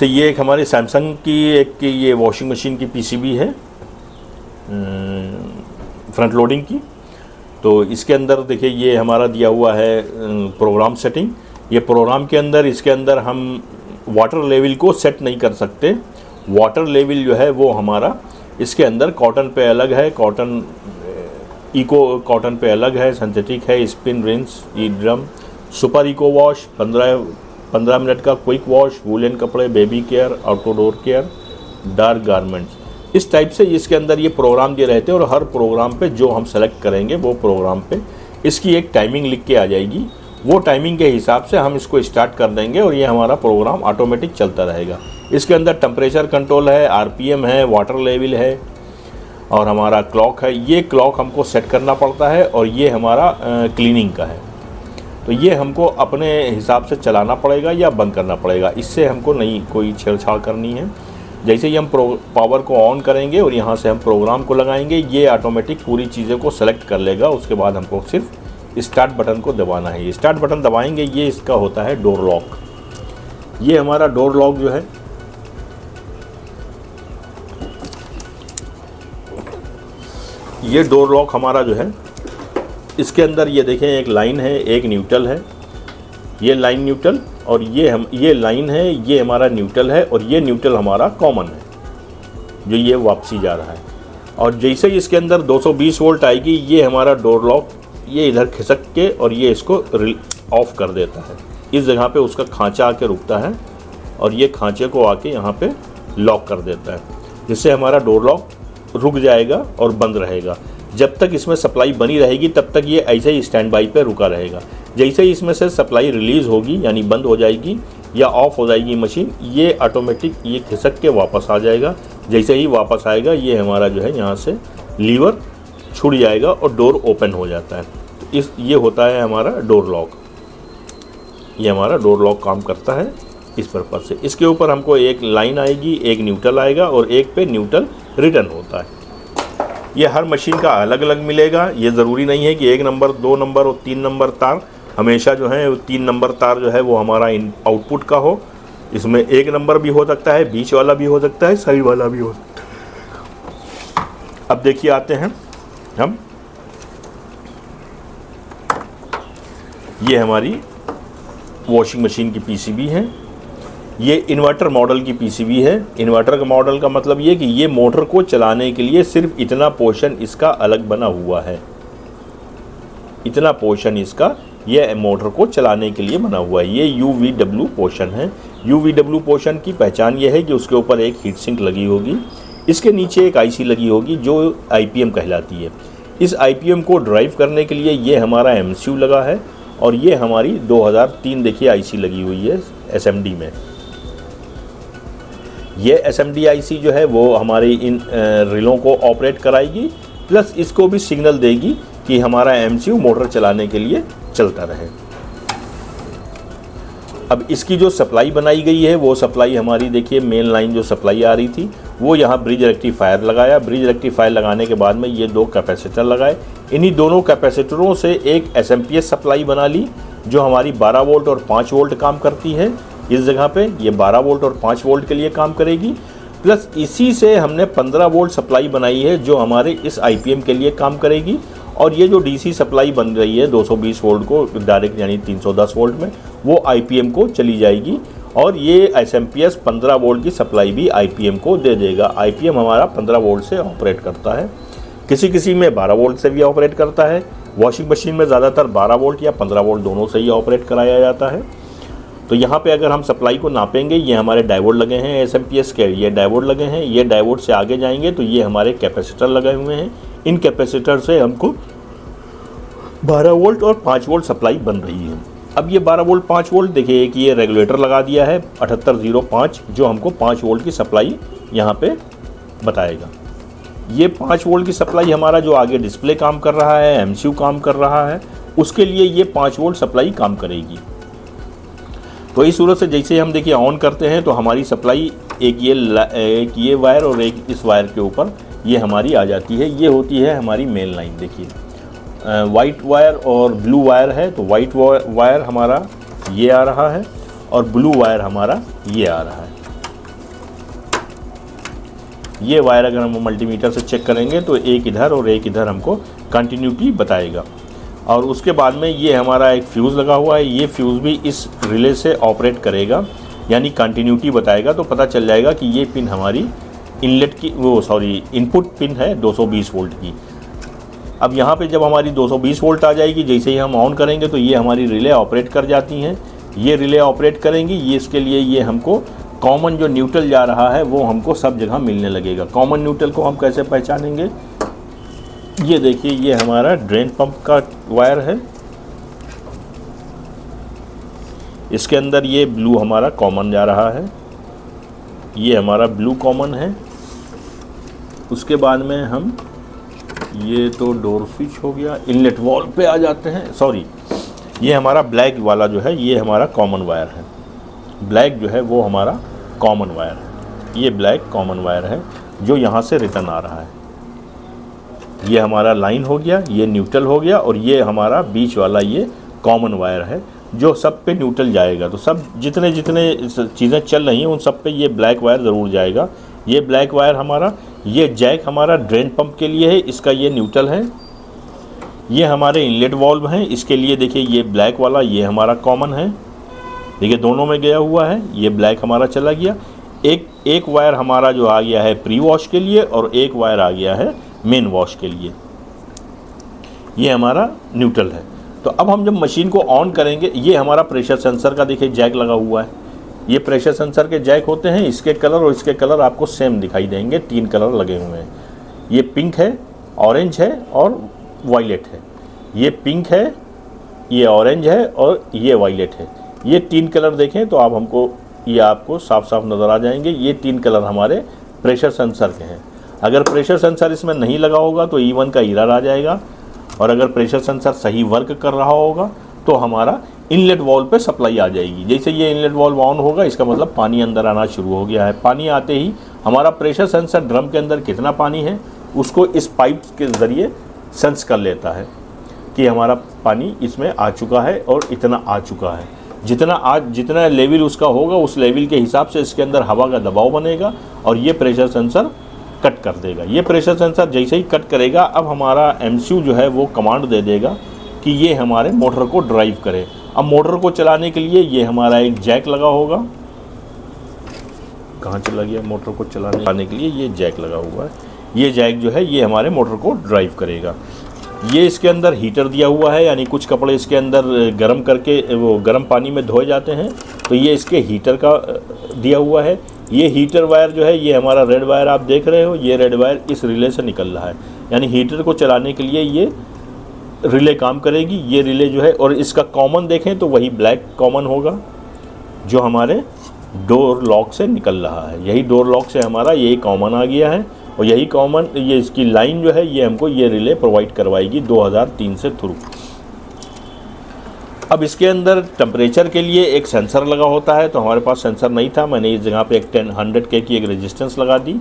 जैसे ये एक हमारे सैमसंग की एक ये वॉशिंग मशीन की पीसीबी है फ्रंट लोडिंग की। तो इसके अंदर देखिए ये हमारा दिया हुआ है प्रोग्राम सेटिंग। ये प्रोग्राम के अंदर इसके अंदर हम वाटर लेवल को सेट नहीं कर सकते। वाटर लेवल जो है वो हमारा इसके अंदर कॉटन पे अलग है, कॉटन इको कॉटन पे अलग है, सिंथेटिक है, spin rinse, E drum, super eco wash, 15 minute का क्विक वॉश, वूलन कपड़े, baby care, outdoor care, dark garments. इस टाइप से इसके अंदर ये प्रोग्राम दिए रहते हैं और हर प्रोग्राम पे जो हम सेलेक्ट करेंगे वो प्रोग्राम पे इसकी एक टाइमिंग लिख के आ जाएगी। वो टाइमिंग के हिसाब से हम इसको स्टार्ट कर देंगे और ये हमारा प्रोग्राम ऑटोमेटिक चलता रहेगा। इसके अंदर टेम्परेचर कंट्रोल है, आरपीएम है, वाटर लेवल है और हमारा क्लॉक है। ये क्लॉक हमको सेट करना पड़ता है और ये हमारा क्लीनिंग का है। तो ये हमको अपने हिसाब से चलाना पड़ेगा या बंद करना पड़ेगा, इससे हमको नहीं कोई छेड़छाड़ करनी है। जैसे ही हम पावर को ऑन करेंगे और यहाँ से हम प्रोग्राम को लगाएंगे, ये ऑटोमेटिक पूरी चीज़ों को सेलेक्ट कर लेगा। उसके बाद हमको सिर्फ स्टार्ट बटन को दबाना है। स्टार्ट बटन दबाएंगे, ये इसका होता है डोर लॉक। ये हमारा डोर लॉक जो है ये डोर लॉक हमारा जो है इसके अंदर ये देखें एक लाइन है, एक न्यूट्रल है, ये लाइन न्यूट्रल और ये लाइन है, ये हमारा न्यूट्रल है और ये न्यूट्रल हमारा कॉमन है जो ये वापसी जा रहा है। और जैसे ही इसके अंदर 220 वोल्ट आएगी, ये हमारा डोर लॉक ये इधर खिसक के और ये इसको ऑफ कर देता है। इस जगह पे उसका खांचा आके रुकता है और ये खांचे को आके यहाँ पे लॉक कर देता है, जिससे हमारा डोर लॉक रुक जाएगा और बंद रहेगा। जब तक इसमें सप्लाई बनी रहेगी तब तक ये ऐसे ही स्टैंड बाई पे रुका रहेगा। जैसे ही इसमें से सप्लाई रिलीज़ होगी यानी बंद हो जाएगी या ऑफ हो जाएगी मशीन, ये ऑटोमेटिक ये खिसक के वापस आ जाएगा। जैसे ही वापस आएगा ये हमारा जो है यहाँ से लीवर छूट जाएगा और डोर ओपन हो जाता है। तो ये होता है हमारा डोर लॉक। ये हमारा डोर लॉक काम करता है इस पर्पज़ से। इसके ऊपर हमको एक लाइन आएगी, एक न्यूट्रल आएगा और एक पे न्यूट्रल रिटर्न होता है। ये हर मशीन का अलग अलग मिलेगा। ये ज़रूरी नहीं है कि 1 नंबर, 2 नंबर और 3 नंबर तार हमेशा जो है 3 नंबर तार जो है वो हमारा आउटपुट का हो। इसमें 1 नंबर भी हो सकता है, बीच वाला भी हो सकता है, साइड वाला भी हो सकता है। अब देखिए आते हैं हम, ये हमारी वॉशिंग मशीन की पीसीबी है। ये इन्वर्टर मॉडल की पीसीबी है। इन्वर्टर का मॉडल का मतलब ये कि ये मोटर को चलाने के लिए सिर्फ इतना पोर्शन इसका अलग बना हुआ है। इतना पोर्शन इसका ये मोटर को चलाने के लिए बना हुआ है। ये UVW पोर्शन है। UVW पोर्शन की पहचान ये है कि उसके ऊपर एक हीट सिंक लगी होगी, इसके नीचे एक IC लगी होगी जो IPM कहलाती है। इस IPM को ड्राइव करने के लिए ये हमारा MCU लगा है और ये हमारी 2003 देखिए IC लगी हुई है SMD में। ये SMD IC जो है वो हमारी इन रिलों को ऑपरेट कराएगी, प्लस इसको भी सिग्नल देगी कि हमारा MCU मोटर चलाने के लिए चलता रहे। अब इसकी जो सप्लाई बनाई गई है वो सप्लाई हमारी देखिए मेन लाइन जो सप्लाई आ रही थी वो यहाँ ब्रिज रेक्टिफायर लगाया। ब्रिज रेक्टिफायर लगाने के बाद में ये 2 कैपेसिटर लगाए। इन्हीं दोनों कैपेसिटरों से एक SMPS सप्लाई बना ली जो हमारी 12 वोल्ट और 5 वोल्ट काम करती है। इस जगह पे ये 12 वोल्ट और 5 वोल्ट के लिए काम करेगी। प्लस इसी से हमने 15 वोल्ट सप्लाई बनाई है जो हमारे इस IPM के लिए काम करेगी। और ये जो DC सप्लाई बन रही है 220 वोल्ट को डायरेक्ट यानी 310 वोल्ट में, वो IPM को चली जाएगी। और ये SMPS 15 वोल्ट की सप्लाई भी IPM को दे देगा। IPM हमारा 15 वोल्ट से ऑपरेट करता है, किसी किसी में 12 वोल्ट से भी ऑपरेट करता है। वॉशिंग मशीन में ज़्यादातर 12 वोल्ट या 15 वोल्ट दोनों से ही ऑपरेट कराया जाता है। तो यहाँ पे अगर हम सप्लाई को नापेंगे, ये हमारे डायोड लगे हैं SMPS के, ये डायोड लगे हैं। ये डायोड से आगे जाएंगे तो ये हमारे कैपेसिटर लगे हुए हैं। इन कैपेसिटर से हमको 12 वोल्ट और 5 वोल्ट सप्लाई बन रही है। अब ये 12 वोल्ट 5 वोल्ट देखिए, एक ये रेगुलेटर लगा दिया है 7805 जो हमको 5 वोल्ट की सप्लाई यहाँ पे बताएगा। ये 5 वोल्ट की सप्लाई हमारा जो आगे डिस्प्ले काम कर रहा है, MCU काम कर रहा है, उसके लिए ये 5 वोल्ट सप्लाई काम करेगी। तो इस सूरत से जैसे हम देखिए ऑन करते हैं तो हमारी सप्लाई एक ये वायर और एक इस वायर के ऊपर ये हमारी आ जाती है। ये होती है हमारी मेन लाइन। देखिए वाइट वायर और ब्लू वायर है, तो वाइट वायर हमारा ये आ रहा है और ब्लू वायर हमारा ये आ रहा है। ये वायर अगर हम मल्टीमीटर से चेक करेंगे तो एक इधर और एक इधर हमको कंटिन्यूटी बताएगा। और उसके बाद में ये हमारा एक फ्यूज़ लगा हुआ है, ये फ्यूज़ भी इस रिले से ऑपरेट करेगा, यानी कंटिन्यूटी बताएगा। तो पता चल जाएगा कि ये पिन हमारी इनलेट की इनपुट पिन है 220 वोल्ट की। अब यहाँ पे जब हमारी 220 वोल्ट आ जाएगी, जैसे ही हम ऑन करेंगे तो ये हमारी रिले ऑपरेट कर जाती हैं। ये रिले ऑपरेट करेंगी, ये इसके लिए ये हमको कॉमन जो न्यूट्रल जा रहा है वो हमको सब जगह मिलने लगेगा। कॉमन न्यूट्रल को हम कैसे पहचानेंगे, ये देखिए ये हमारा ड्रेन पंप का वायर है, इसके अंदर ये ब्लू हमारा कॉमन जा रहा है, ये हमारा ब्लू कॉमन है। उसके बाद में हम ये तो डोर स्विच हो गया, इनलेट वॉल्व पे आ जाते हैं। सॉरी, ये हमारा ब्लैक वाला जो है ये हमारा कॉमन वायर है, ब्लैक जो है वो हमारा कॉमन वायर है, ये ब्लैक कॉमन वायर है जो यहाँ से रिटर्न आ रहा है। ये हमारा लाइन हो गया, ये न्यूट्रल हो गया, और ये हमारा बीच वाला ये कॉमन वायर है जो सब पे न्यूट्रल जाएगा। तो सब जितने चीज़ें चल रही हैं उन सब पे ये ब्लैक वायर ज़रूर जाएगा। ये ब्लैक वायर हमारा, ये जैक हमारा ड्रेन पंप के लिए है, इसका ये न्यूट्रल है। ये हमारे इनलेट वॉल्व हैं, इसके लिए देखिए ये ब्लैक वाला ये हमारा कॉमन है, देखिए दोनों में गया हुआ है, ये ब्लैक हमारा चला गया। एक वायर हमारा जो आ गया है प्री वॉश के लिए, और एक वायर आ गया है मेन वॉश के लिए, ये हमारा न्यूट्रल है। तो अब हम जब मशीन को ऑन करेंगे, ये हमारा प्रेशर सेंसर का देखिए जैक लगा हुआ है, ये प्रेशर सेंसर के जैक होते हैं, इसके कलर और इसके कलर आपको सेम दिखाई देंगे, 3 कलर लगे हुए हैं। ये पिंक है, ऑरेंज है और वायलेट है। ये पिंक है, ये ऑरेंज है और ये वायलेट है। ये 3 कलर देखें तो आप हमको ये आपको साफ साफ नज़र आ जाएंगे। ये 3 कलर हमारे प्रेशर सेंसर के हैं। अगर प्रेशर सेंसर इसमें नहीं लगा होगा तो E1 का एरर आ जाएगा, और अगर प्रेशर सेंसर सही वर्क कर रहा होगा तो हमारा इनलेट वॉल्व पे सप्लाई आ जाएगी। जैसे ये इनलेट वॉल्व ऑन होगा, इसका मतलब पानी अंदर आना शुरू हो गया है। पानी आते ही हमारा प्रेशर सेंसर ड्रम के अंदर कितना पानी है उसको इस पाइप के ज़रिए सेंस कर लेता है कि हमारा पानी इसमें आ चुका है और इतना आ चुका है। जितना लेवल उसका होगा उस लेवल के हिसाब से इसके अंदर हवा का दबाव बनेगा और ये प्रेशर सेंसर कट कर देगा। ये प्रेशर सेंसर जैसे ही कट करेगा, अब हमारा MCU जो है वो कमांड दे देगा कि ये हमारे मोटर को ड्राइव करे। अब मोटर को चलाने के लिए ये हमारा एक जैक लगा होगा, कहाँ चला गया, मोटर को चलाने के लिए ये जैक लगा हुआ है। ये जैक जो है ये हमारे मोटर को ड्राइव करेगा। ये इसके अंदर हीटर दिया हुआ है, यानी कुछ कपड़े इसके अंदर गर्म करके वो गर्म पानी में धोए जाते हैं, तो ये इसके हीटर का दिया हुआ है। ये हीटर वायर जो है ये हमारा रेड वायर आप देख रहे हो, ये रेड वायर इस रिले से निकल रहा है, यानी हीटर को चलाने के लिए ये रिले काम करेगी। ये रिले जो है, और इसका कॉमन देखें तो वही ब्लैक कॉमन होगा जो हमारे डोर लॉक से निकल रहा है। यही डोर लॉक से हमारा यही कॉमन आ गया है, और यही कॉमन ये इसकी लाइन जो है ये हमको ये रिले प्रोवाइड करवाएगी 2003 से थ्रू। अब इसके अंदर टेम्परेचर के लिए एक सेंसर लगा होता है, तो हमारे पास सेंसर नहीं था। मैंने इस जगह पे एक 100K की एक रेजिस्टेंस लगा दी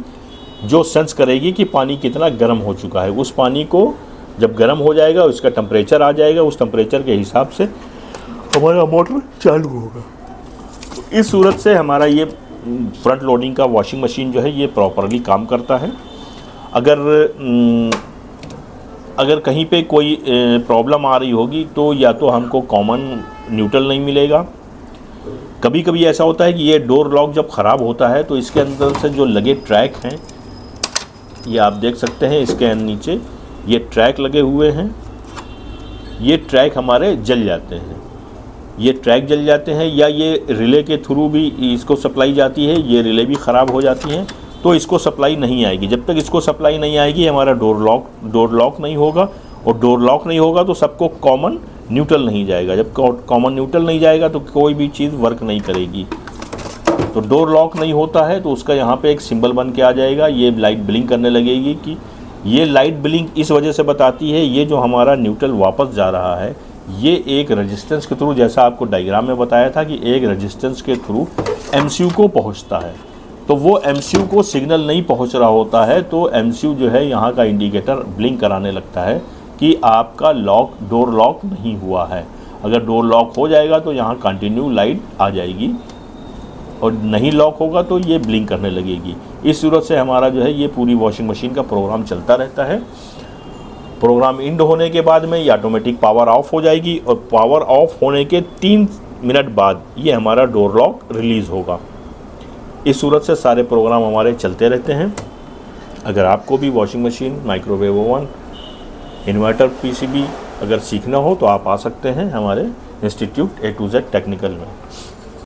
जो सेंस करेगी कि पानी कितना गर्म हो चुका है। उस पानी को जब गर्म हो जाएगा उसका टेम्परेचर आ जाएगा, उस टेम्परेचर के हिसाब से हमारा मोटर चालू होगा। इस सूरत से हमारा ये फ्रंट लोडिंग का वॉशिंग मशीन जो है ये प्रॉपरली काम करता है। अगर कहीं पे कोई प्रॉब्लम आ रही होगी तो या तो हमको कॉमन न्यूट्रल नहीं मिलेगा। कभी कभी ऐसा होता है कि ये डोर लॉक जब ख़राब होता है तो इसके अंदर से जो लगे ट्रैक हैं, ये आप देख सकते हैं इसके नीचे ये ट्रैक लगे हुए हैं, ये ट्रैक हमारे जल जाते हैं। ये ट्रैक जल जाते हैं, या ये रिले के थ्रू भी इसको सप्लाई जाती है, ये रिले भी ख़राब हो जाती हैं तो इसको सप्लाई नहीं आएगी। जब तक इसको सप्लाई नहीं आएगी हमारा डोर लॉक नहीं होगा, और डोर लॉक नहीं होगा तो सबको कॉमन न्यूट्रल नहीं जाएगा। जब कॉमन न्यूट्रल नहीं जाएगा तो कोई भी चीज़ वर्क नहीं करेगी। तो डोर लॉक नहीं होता है तो उसका यहाँ पे एक सिंबल बन के आ जाएगा, ये लाइट ब्लिंक करने लगेगी। कि ये लाइट ब्लिंक इस वजह से बताती है ये जो हमारा न्यूट्रल वापस जा रहा है ये एक रेजिस्टेंस के थ्रू, जैसा आपको डायग्राम में बताया था कि एक रेजिस्टेंस के थ्रू MCU को पहुंचता है। तो वो MCU को सिग्नल नहीं पहुंच रहा होता है तो MCU जो है यहाँ का इंडिकेटर ब्लिंक कराने लगता है कि आपका डोर लॉक नहीं हुआ है। अगर डोर लॉक हो जाएगा तो यहाँ कंटिन्यू लाइट आ जाएगी और नहीं लॉक होगा तो ये ब्लिंक करने लगेगी। इस सूरत से हमारा जो है ये पूरी वॉशिंग मशीन का प्रोग्राम चलता रहता है। प्रोग्राम इंड होने के बाद में ये ऑटोमेटिक पावर ऑफ हो जाएगी और पावर ऑफ होने के 3 मिनट बाद ये हमारा डोर लॉक रिलीज़ होगा। इस सूरत से सारे प्रोग्राम हमारे चलते रहते हैं। अगर आपको भी washing machine, microwave oven, inverter PCB अगर सीखना हो तो आप आ सकते हैं हमारे institute A to Z technical में।